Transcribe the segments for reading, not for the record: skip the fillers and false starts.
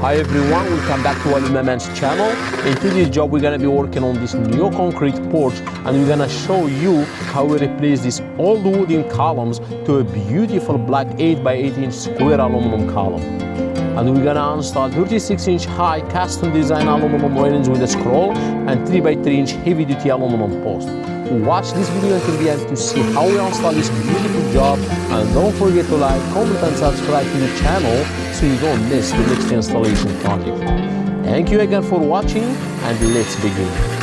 Hi everyone, welcome back to Alumaman's channel. In today's job we're gonna be working on this new concrete porch and we're gonna show you how we replace these old wooden columns to a beautiful black 8 by 8 inch square aluminum column. And we're gonna install 36 inch high custom design aluminum railings with a scroll and 3 by 3 inch heavy duty aluminum post. Watch this video until the end to see how we install this beautiful job, and don't forget to like, comment and subscribe to the channel so you don't miss the next installation project. Thank you again for watching and let's begin.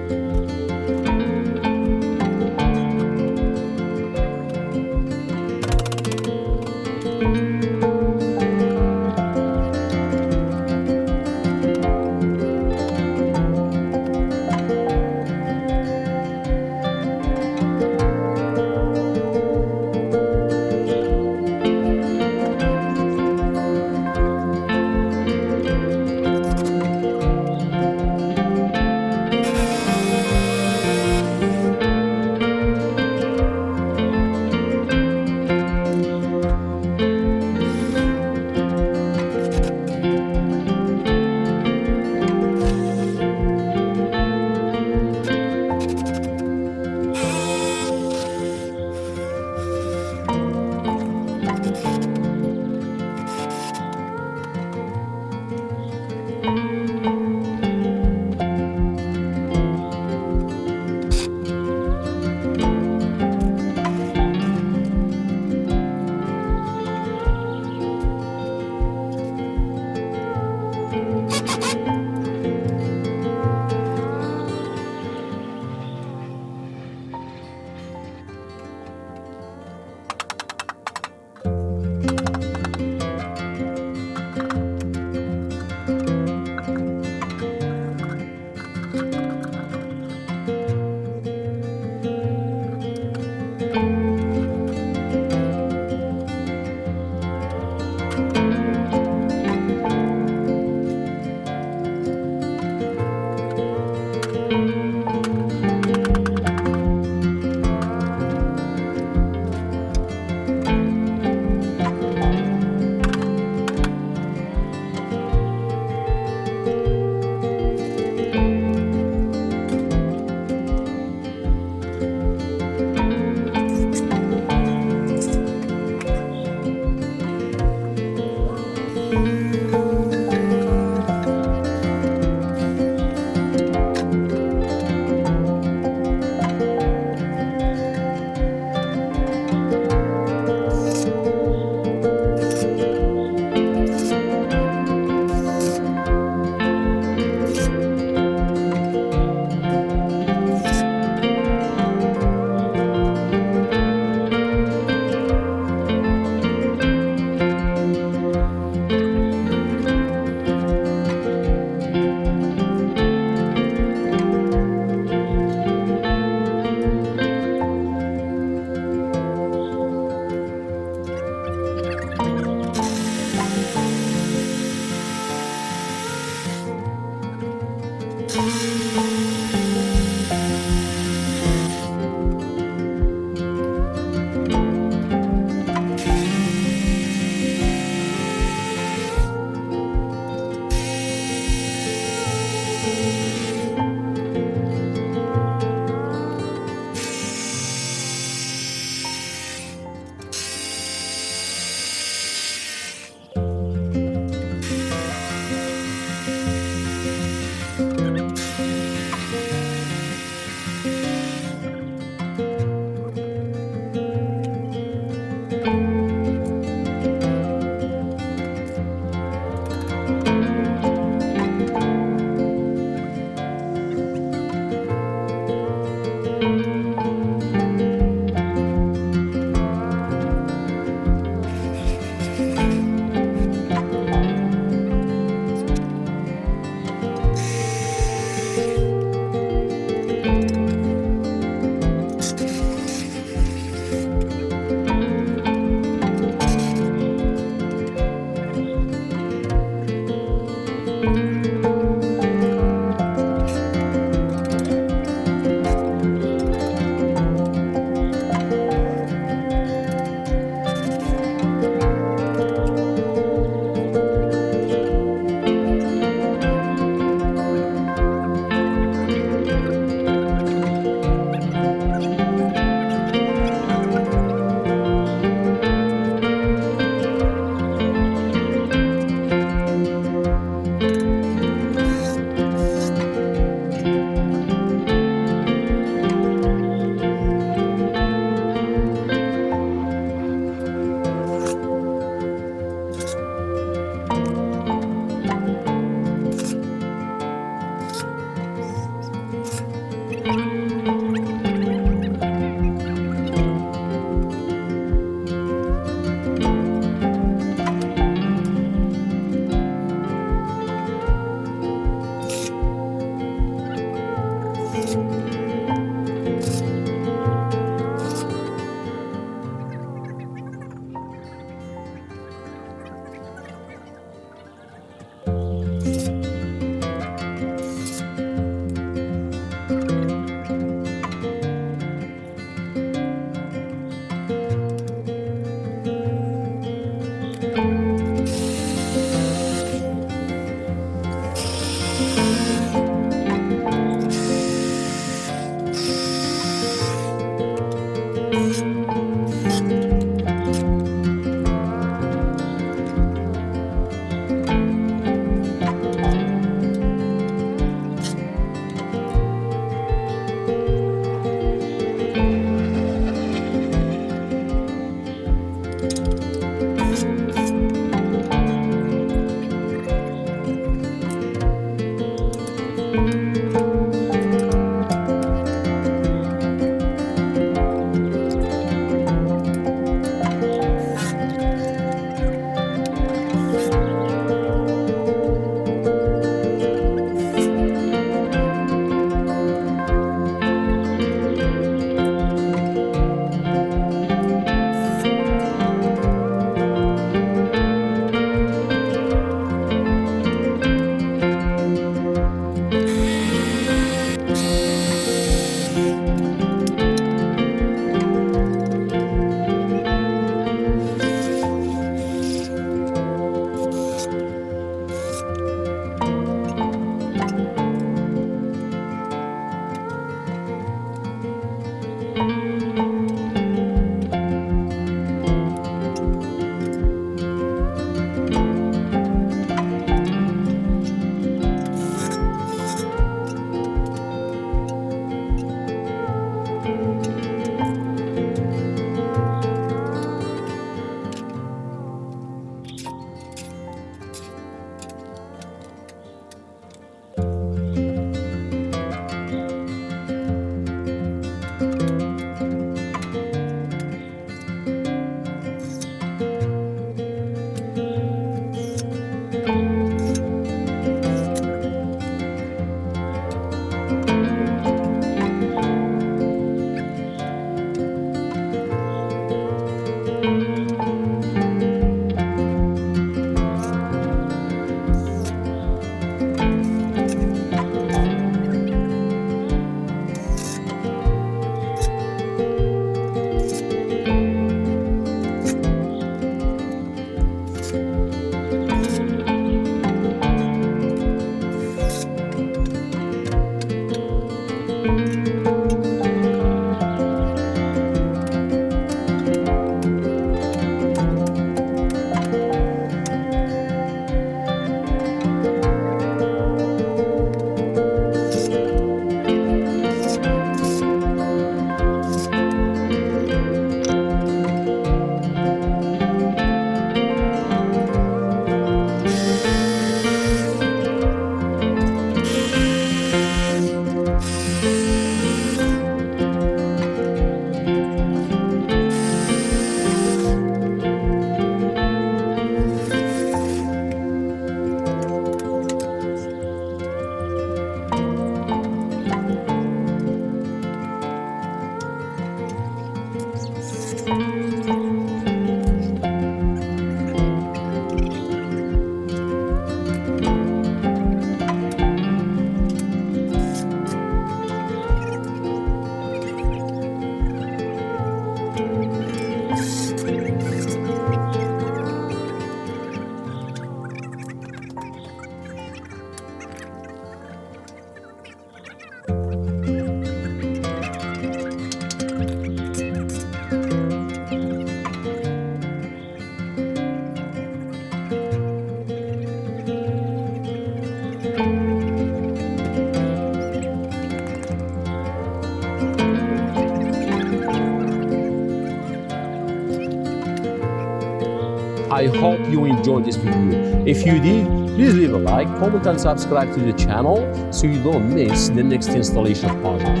I hope you enjoyed this video. If you did, please leave a like, comment and subscribe to the channel so you don't miss the next installation project.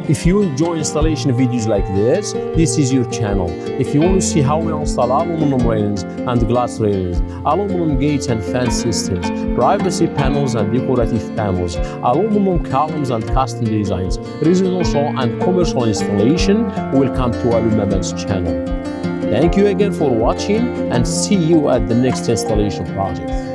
If you enjoy installation videos like this is your channel. If you want to see how we install aluminum railings and glass railings, aluminum gates and fence systems, privacy panels and decorative panels, aluminum columns and custom designs, residential and commercial installation, welcome to Alumaments channel. Thank you again for watching and see you at the next installation project.